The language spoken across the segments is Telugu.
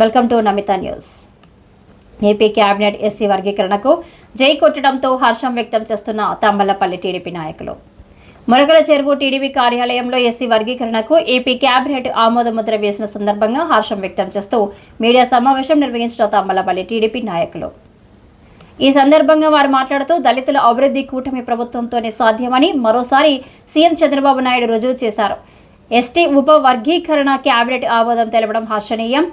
Welcome to Namitha news. AP cabinet SC వర్గీకరణకు జై కొట్టడంతో హర్షం వ్యక్తం చేస్తున్న తంబలపల్లి టీడీపీ నాయకులు. మురగల చెరువు టీడీపీ కార్యాలయంలో ఎస్సీ వర్గీకరణకు ఏపీ కేబినెట్ ఆమోద ముద్ర వేసిన సందర్భంగా హర్షం వ్యక్తం చేస్తూ మీడియా సమావేశం నిర్వహించిన తంబలపల్లి టీడీపీ నాయకులు. ఈ సందర్భంగా వారు మాట్లాడుతూ దళితుల అభివృద్ధి కూటమి ప్రభుత్వంతోనే సాధ్యమని మరోసారి సీఎం చంద్రబాబు నాయుడు రుజువు చేశారు. ఎస్టీ ఉప వర్గీకరణ కేబినెట్ ఆమోదం తెలపడం హర్షణీయం.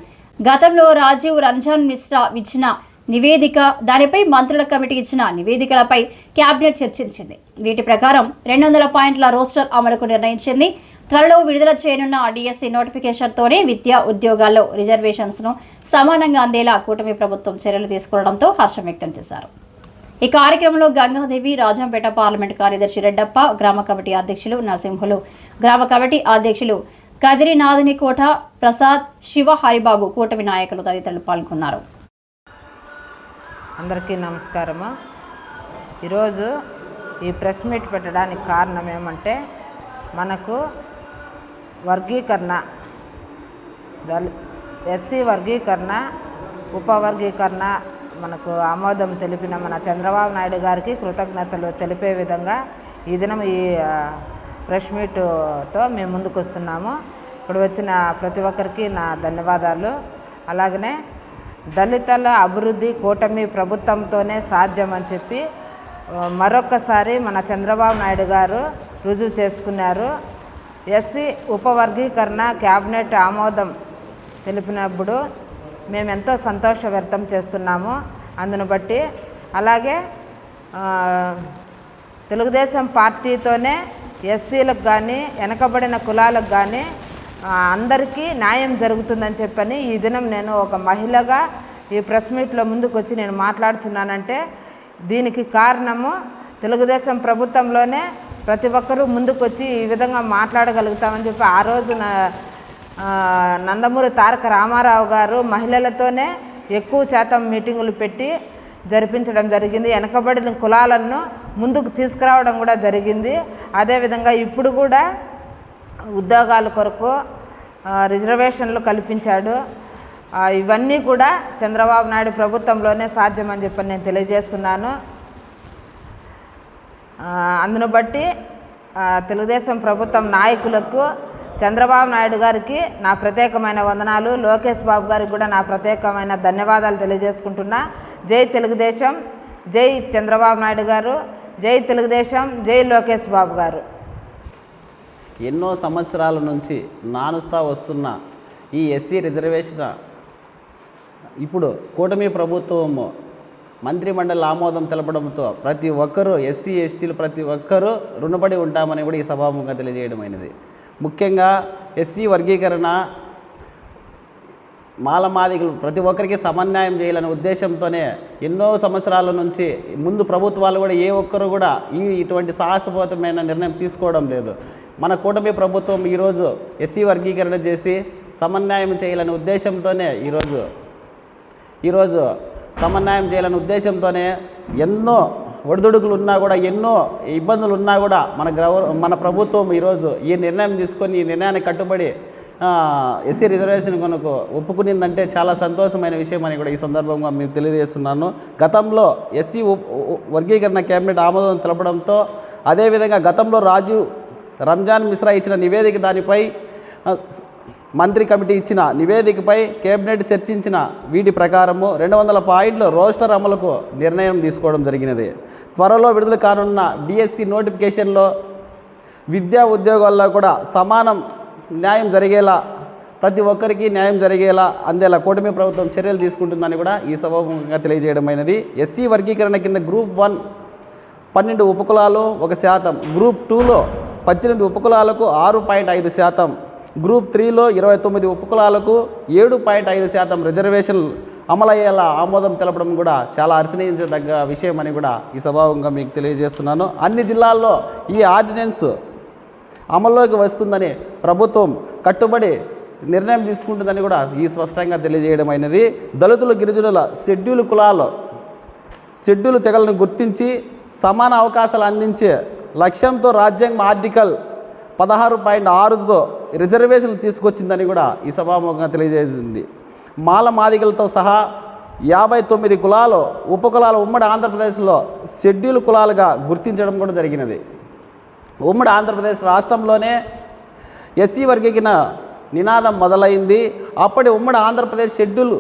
గతంలో రాజీవ్ రంజన్ మిశ్రా ఇచ్చిన నివేదిక, దానిపై మంత్రుల కమిటీ ఇచ్చిన నివేదికలపై కేబినెట్ చర్చించింది. వీటి ప్రకారం 200 పాయింట్ల రోస్టర్ అమలుకు నిర్ణయించింది. త్వరలో విడుదల చేయనున్న డిఎస్సి నోటిఫికేషన్తోనే విద్యా ఉద్యోగాల్లో రిజర్వేషన్స్ను సమానంగా అందేలా కూటమి ప్రభుత్వం చర్యలు తీసుకోవడంతో హర్షం వ్యక్తం చేశారు. ఈ కార్యక్రమంలో గంగాదేవి, రాజంపేట పార్లమెంట్ కార్యదర్శి రెడ్డప్ప, గ్రామ కమిటీ అధ్యక్షులు నరసింహులు, గ్రామ కమిటీ అధ్యక్షులు కదిరినాథుని కోట ప్రసాద్, శివ, హరిబాబు, కూటమి నాయకులు తదితరులు పాల్గొన్నారు. అందరికీ నమస్కారము. ఈరోజు ఈ ప్రెస్ మీట్ పెట్టడానికి కారణం ఏమంటే, మనకు వర్గీకరణ, ఎస్సీ వర్గీకరణ, ఉపవర్గీకరణ మనకు ఆమోదం తెలిపిన మన చంద్రబాబు నాయుడు గారికి కృతజ్ఞతలు తెలిపే విధంగా ఈ దినం ఈ ప్రెస్ మీట్తో మేము ముందుకు వస్తున్నాము. ఇప్పుడు వచ్చిన ప్రతి ఒక్కరికి నా ధన్యవాదాలు. అలాగనే దళితుల అభివృద్ధి కూటమి ప్రభుత్వంతోనే సాధ్యమని చెప్పి మరొక్కసారి మన చంద్రబాబు నాయుడు గారు రుజువు చేసుకున్నారు. ఎస్సీ ఉపవర్గీకరణ క్యాబినెట్ ఆమోదం తెలిపినప్పుడు మేము ఎంతో సంతోషం వ్యక్తం చేస్తున్నాము. అందును బట్టి అలాగే తెలుగుదేశం పార్టీతోనే ఎస్సీలకు కానీ వెనకబడిన కులాలకు కానీ అందరికీ న్యాయం జరుగుతుందని చెప్పని ఈ దినం నేను ఒక మహిళగా ఈ ప్రెస్ మీట్లో ముందుకు వచ్చి నేను మాట్లాడుతున్నానంటే దీనికి కారణము తెలుగుదేశం ప్రభుత్వంలోనే ప్రతి ఒక్కరూ ముందుకు వచ్చి ఈ విధంగా మాట్లాడగలుగుతామని చెప్పి ఆ రోజు నందమూరి తారక రామారావు గారు మహిళలతోనే ఎక్కువ శాతం మీటింగులు పెట్టి జరిపించడం జరిగింది. వెనకబడిన కులాలను ముందుకు తీసుకురావడం కూడా జరిగింది. అదేవిధంగా ఇప్పుడు కూడా ఉద్యోగాల కొరకు రిజర్వేషన్లు కల్పించాడు. ఇవన్నీ కూడా చంద్రబాబు నాయుడు ప్రభుత్వంలోనే సాధ్యమని చెప్పి నేను తెలియజేస్తున్నాను. అందును బట్టి తెలుగుదేశం ప్రభుత్వం నాయకులకు చంద్రబాబు నాయుడు గారికి నా ప్రత్యేకమైన వందనాలు, లోకేష్ బాబు గారికి కూడా నా ప్రత్యేకమైన ధన్యవాదాలు తెలియజేసుకుంటున్నా. జై తెలుగుదేశం, జై చంద్రబాబు నాయుడు గారు, జై తెలుగుదేశం, జై లోకేష్ బాబు గారు. ఎన్నో సంవత్సరాల నుంచి నానుస్తా వస్తున్న ఈ ఎస్సీ రిజర్వేషన్ ఇప్పుడు కూటమి ప్రభుత్వము మంత్రిమండలి ఆమోదం తెలపడంతో ప్రతి ఒక్కరూ ఎస్సీ ఎస్టీలు ప్రతి ఒక్కరూ రుణపడి ఉంటామని కూడా ఈ సభాముఖంగా తెలియజేయడమైనది. ముఖ్యంగా ఎస్సీ వర్గీకరణ మాలమాదిగలు ప్రతి ఒక్కరికి సమన్యాయం చేయాలనే ఉద్దేశంతోనే ఎన్నో సంవత్సరాల నుంచి ముందు ప్రభుత్వాలు కూడా ఏ ఒక్కరు కూడా ఇటువంటి సాహసపూరితమైన నిర్ణయం తీసుకోవడం లేదు. మన కూటమి ప్రభుత్వం ఈరోజు ఎస్సీ వర్గీకరణ చేసి సమన్యాయం చేయాలనే ఉద్దేశంతోనే ఈరోజు సమన్యాయం చేయాలనే ఉద్దేశంతోనే ఎన్నో ఒడిదుడుకులు ఉన్నా కూడా ఎన్నో ఇబ్బందులు ఉన్నా కూడా మన ప్రభుత్వం ఈరోజు ఈ నిర్ణయం తీసుకొని ఈ నిర్ణయానికి కట్టుబడి ఎస్సీ రిజర్వేషన్ కొరకు ఒప్పుకునిందంటే చాలా సంతోషమైన విషయం అని కూడా ఈ సందర్భంగా మేము తెలియజేస్తున్నాను. గతంలో ఎస్సీ వర్గీకరణ కేబినెట్ ఆమోదం తెలపడంతో అదేవిధంగా గతంలో రాజీవ్ రంజాన్ మిశ్రా ఇచ్చిన నివేదిక, దానిపై మంత్రి కమిటీ ఇచ్చిన నివేదికపై కేబినెట్ చర్చించిన వీటి ప్రకారము 200 పాయింట్ల రోస్టర్ అమలుకు నిర్ణయం తీసుకోవడం జరిగినది. త్వరలో విడుదల కానున్న డిఎస్సి నోటిఫికేషన్లో విద్యా ఉద్యోగాల్లో కూడా సమానం న్యాయం జరిగేలా, ప్రతి ఒక్కరికి న్యాయం జరిగేలా అందేలా కూటమి ప్రభుత్వం చర్యలు తీసుకుంటుందని కూడా ఈ సభాముఖంగా తెలియజేయడమైనది. ఎస్సీ వర్గీకరణ కింద గ్రూప్ 1 12 ఉపకులాలు 1%, గ్రూప్ 2లో 18 ఉపకులాలకు 6.5%, గ్రూప్ 3లో 29 ఉపకులాలకు 7.5% రిజర్వేషన్ అమలయ్యేలా ఆమోదం తెలపడం కూడా చాలా హర్షణీయించదగ్గ విషయం అని కూడా ఈ సభాముఖంగా మీకు తెలియజేస్తున్నాను. అన్ని జిల్లాల్లో ఈ ఆర్డినెన్స్ అమల్లోకి వస్తుందని ప్రభుత్వం కట్టుబడి నిర్ణయం తీసుకుంటుందని కూడా ఈ స్పష్టంగా తెలియజేయడమైనది. దళితులు, గిరిజనుల షెడ్యూల్ తెగలను గుర్తించి సమాన అవకాశాలు అందించే లక్ష్యంతో రాజ్యాంగం ఆర్టికల్ 16.6తో రిజర్వేషన్లు తీసుకొచ్చిందని కూడా ఈ సభాముఖంగా తెలియజేసింది. మాల మాదిగలతో సహా 59 కులాలు ఉపకులాలు ఉమ్మడి ఆంధ్రప్రదేశ్లో షెడ్యూల్ కులాలుగా గుర్తించడం కూడా జరిగినది. ఉమ్మడి ఆంధ్రప్రదేశ్ రాష్ట్రంలోనే ఎస్సీ వర్గీకరణ నినాదం మొదలైంది. అప్పటి ఉమ్మడి ఆంధ్రప్రదేశ్ షెడ్యూల్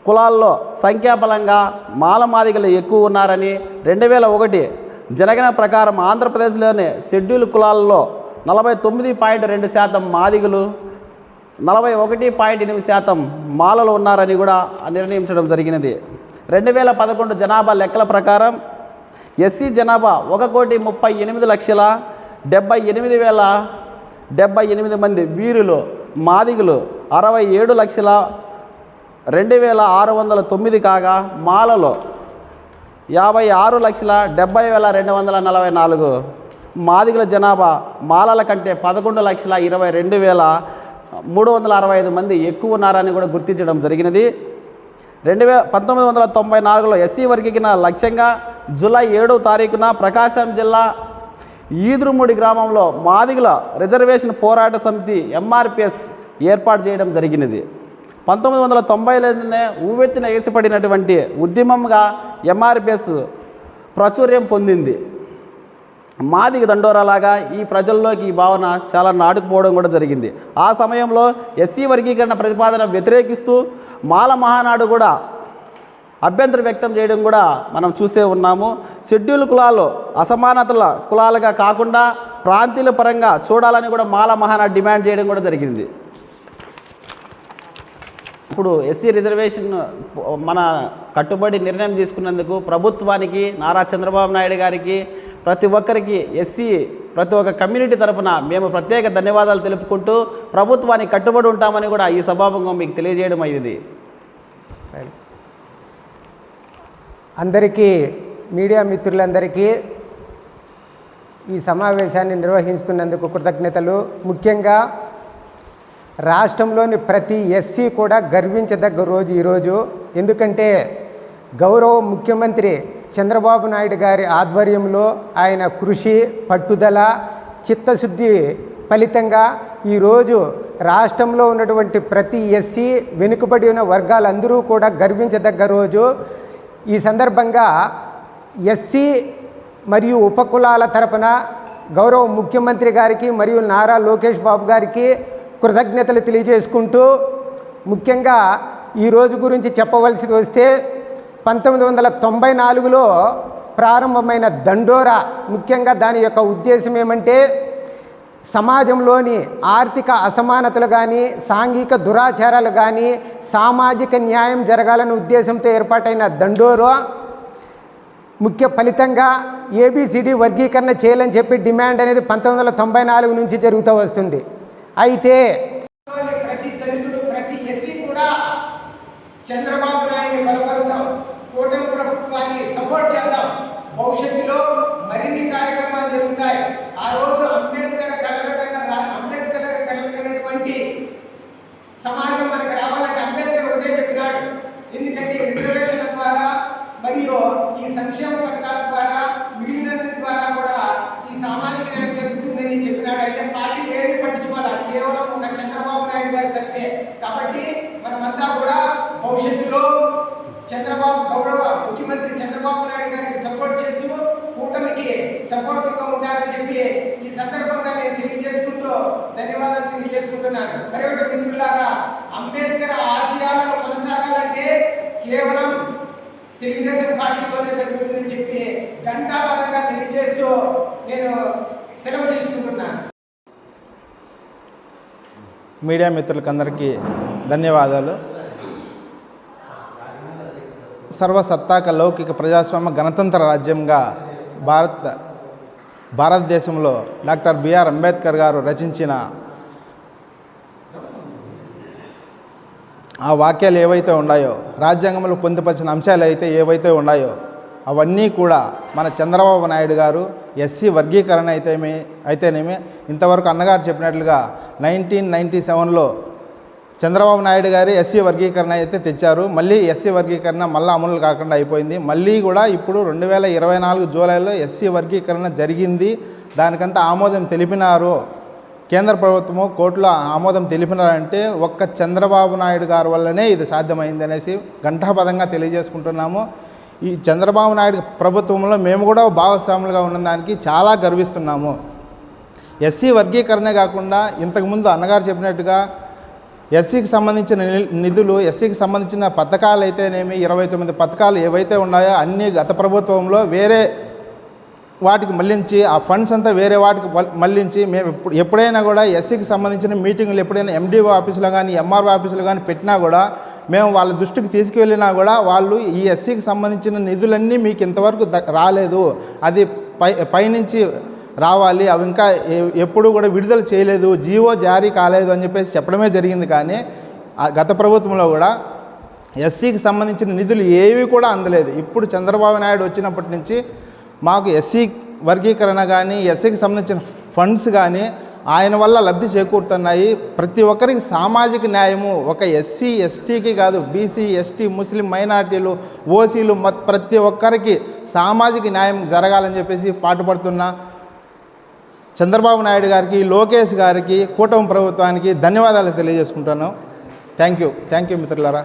కులాల్లో సంఖ్యాబలంగా మాలమాదిగలు ఎక్కువ ఉన్నారని 2001 జనగణన ప్రకారం ఆంధ్రప్రదేశ్లోని షెడ్యూల్ కులాల్లో 49.2% మాదిగలు, 41.8% మాలలు ఉన్నారని కూడా నిర్ణయించడం జరిగినది. 2011 జనాభా లెక్కల ప్రకారం ఎస్సీ జనాభా 1,38,78,078 మంది వీరులు, మాదిగలు 67,02,609 కాగా మాలలు 56,70,244. మాదిగల జనాభా మాలల కంటే 11,22,365 మంది ఎక్కువ ఉన్నారని కూడా గుర్తించడం జరిగినది. 1994లో ఎస్సీ వర్గీకరణ లక్ష్యంగా జూలై 7వ తారీఖున ప్రకాశం జిల్లా ఈదురుమూడి గ్రామంలో మాదిగల రిజర్వేషన్ పోరాట సమితి MRPS ఏర్పాటు చేయడం జరిగినది. 1990లోనే ఊవెత్తిన వేసిపడినటువంటి ఉద్యమంగా MRPS ప్రాచుర్యం పొందింది. మాదిగ దండోరాలాగా ఈ ప్రజల్లోకి ఈ భావన చాలా నాటుకుపోవడం కూడా జరిగింది. ఆ సమయంలో ఎస్సీ వర్గీకరణ ప్రతిపాదన వ్యతిరేకిస్తూ మాల మహానాడు కూడా అభ్యంతరం వ్యక్తం చేయడం కూడా మనం చూసే ఉన్నాము. షెడ్యూల్ కులాలు అసమానతల కులాలుగా కాకుండా ప్రాంతీయుల పరంగా చూడాలని కూడా మాల మహానాడు డిమాండ్ చేయడం కూడా జరిగింది. ఇప్పుడు ఎస్సీ రిజర్వేషన్ మన కట్టుబడి నిర్ణయం తీసుకున్నందుకు ప్రభుత్వానికి, నారా చంద్రబాబు నాయుడు గారికి, ప్రతి ఒక్కరికి ప్రతి ఒక్క కమ్యూనిటీ తరపున మేము ప్రత్యేక ధన్యవాదాలు తెలుపుకుంటూ ప్రభుత్వానికి కట్టుబడి ఉంటామని కూడా ఈ సభాముఖంగా మీకు తెలియజేయడం అయ్యింది. అందరికీ, మీడియా మిత్రులందరికీ ఈ సమావేశాన్ని నిర్వహిస్తున్నందుకు కృతజ్ఞతలు. ముఖ్యంగా రాష్ట్రంలోని ప్రతి ఎస్సీ కూడా గర్వించదగ్గ రోజు ఈరోజు. ఎందుకంటే గౌరవ ముఖ్యమంత్రి చంద్రబాబు నాయుడు గారి ఆధ్వర్యంలో ఆయన కృషి, పట్టుదల, చిత్తశుద్ధి ఫలితంగా ఈరోజు రాష్ట్రంలో ఉన్నటువంటి ప్రతి ఎస్సీ, వెనుకబడి ఉన్న వర్గాలందరూ కూడా గర్వించదగ్గ రోజు. ఈ సందర్భంగా ఎస్సీ మరియు ఉపకులాల తరపున గౌరవ ముఖ్యమంత్రి గారికి మరియు నారా లోకేష్ బాబు గారికి కృతజ్ఞతలు తెలియజేసుకుంటూ, ముఖ్యంగా ఈరోజు గురించి చెప్పవలసి వస్తే 1994లో ప్రారంభమైన దండోరా, ముఖ్యంగా దాని యొక్క ఉద్దేశం ఏమంటే సమాజంలోని ఆర్థిక అసమానతలు కానీ, సాంఘిక దురాచారాలు కానీ, సామాజిక న్యాయం జరగాలనే ఉద్దేశంతో ఏర్పాటైన దండోరా ముఖ్య ఫలితంగా ABCD వర్గీకరణ చేయాలని చెప్పి డిమాండ్ అనేది 1994 నుంచి జరుగుతూ వస్తుంది. అయితే ప్రతి దళితుడు, ప్రతి ఎస్సీ కూడా చంద్రబాబు నాయుడిని బలపరుద్దాం, కూటమి ప్రభుత్వాన్ని సపోర్ట్ చేద్దాం. భవిష్యత్తులో మరిన్ని కార్యక్రమాలు జరుగుతాయి. ఆ రోజు అంబేద్కర్ కలగనటువంటి సమాజం మనకు రావాలంటే అంబేద్కర్ ఒకటే చెప్పినాడు. ఎందుకంటే రిజర్వేషన్ల ద్వారా మరియు ఈ సంక్షేమ పథకాల ద్వారా మిగిలిన ద్వారా కూడా ఈ సామాజిక న్యాయం జరుగుతుందని చెప్పినాడు. అయితే పార్టీ ఏమీ పట్టించుకోవాలి, కేవలం ఒక చంద్రబాబు నాయుడు గారి తప్పే. కాబట్టి మనమంతా కూడా భవిష్యత్తులో గౌరవ ముఖ్యమంత్రి చంద్రబాబు నాయుడు గారికి సపోర్ట్ చేస్తూ కూటమికి సపోర్టివ్గా ఉంటారని చెప్పి ఈ సందర్భంగా నేను తెలియజేసుకుంటూ ధన్యవాదాలు తెలియజేసుకుంటున్నాను. మరి ఒకటి మిత్రులారా, అంబేద్కర్ ఆశయాలను కొనసాగాలంటే కేవలం తెలుగుదేశం పార్టీతోనే జరుగుతుందని చెప్పి ఘంటాపథంగా తెలియజేస్తూ నేను సెలవు తీసుకుంటున్నాను. మీడియా మిత్రులకందరికీ ధన్యవాదాలు. సర్వసత్తాక లౌకిక ప్రజాస్వామ్య గణతంత్ర రాజ్యంగా భారతదేశంలో డాక్టర్ బిఆర్ అంబేద్కర్ గారు రచించిన ఆ వాక్యాలు ఏవైతే ఉన్నాయో, రాజ్యాంగంలో పొందుపరిచిన అంశాలు ఏవైతే ఉన్నాయో అవన్నీ కూడా మన చంద్రబాబు నాయుడు గారు ఎస్సీ వర్గీకరణ అయితేనేమి ఇంతవరకు అన్నగారు చెప్పినట్లుగా 1997లో చంద్రబాబు నాయుడు గారు ఎస్సీ వర్గీకరణ అయితే తెచ్చారు. మళ్ళీ ఎస్సీ వర్గీకరణ మళ్ళీ అమలు కాకుండా అయిపోయింది. మళ్ళీ కూడా ఇప్పుడు 2024 జూలైలో ఎస్సీ వర్గీకరణ జరిగింది. దానికంతా ఆమోదం తెలిపినారు. కేంద్ర ప్రభుత్వము కోర్టులో ఆమోదం తెలిపినారంటే ఒక్క చంద్రబాబు నాయుడు గారి వల్లనే ఇది సాధ్యమైంది అనేసి ఘంటాపథంగా తెలియజేసుకుంటున్నాము. ఈ చంద్రబాబు నాయుడు ప్రభుత్వంలో మేము కూడా భాగస్వాములుగా ఉన్నదానికి చాలా గర్విస్తున్నాము. ఎస్సీ వర్గీకరణే కాకుండా ఇంతకుముందు అన్నగారు చెప్పినట్టుగా ఎస్సీకి సంబంధించిన నిధులు, ఎస్సీకి సంబంధించిన పథకాలు అయితేనేమి 29 పథకాలు ఏవైతే ఉన్నాయో అన్నీ గత ప్రభుత్వంలో వేరే వాటికి మళ్లించి ఆ ఫండ్స్ అంతా వేరే వాటికి మళ్లించి మేము ఎప్పుడైనా కూడా ఎస్సీకి సంబంధించిన మీటింగులు ఎప్పుడైనా ఎండిఓ ఆఫీసులో కానీ ఎంఆర్ఓ ఆఫీసులో కానీ పెట్టినా కూడా మేము వాళ్ళ దృష్టికి తీసుకువెళ్ళినా కూడా వాళ్ళు ఈ ఎస్సీకి సంబంధించిన నిధులన్నీ మీకు ఇంతవరకు రాలేదు, అది పైనుంచి రావాలి, అవి ఇంకా ఎప్పుడు కూడా విడుదల చేయలేదు, జీవో జారీ కాలేదు అని చెప్పేసి చెప్పడమే జరిగింది. కానీ గత ప్రభుత్వంలో కూడా ఎస్సీకి సంబంధించిన నిధులు ఏవి కూడా అందలేదు. ఇప్పుడు చంద్రబాబు నాయుడు వచ్చినప్పటి నుంచి మాకు ఎస్సీ వర్గీకరణ కానీ ఎస్సీకి సంబంధించిన ఫండ్స్ కానీ ఆయన వల్ల లబ్ధి చేకూరుతున్నాయి. ప్రతి ఒక్కరికి సామాజిక న్యాయము, ఒక ఎస్సీ ఎస్టీకి కాదు, బీసీ ఎస్టీ ముస్లిం మైనార్టీలు ఓసీలు ప్రతి ఒక్కరికి సామాజిక న్యాయం జరగాలని చెప్పేసి పాటుపడుతున్న చంద్రబాబు నాయుడు గారికి, లోకేష్ గారికి, కూటమి ప్రభుత్వానికి ధన్యవాదాలు తెలియజేసుకుంటాను. థ్యాంక్ యూ మిత్రులారా.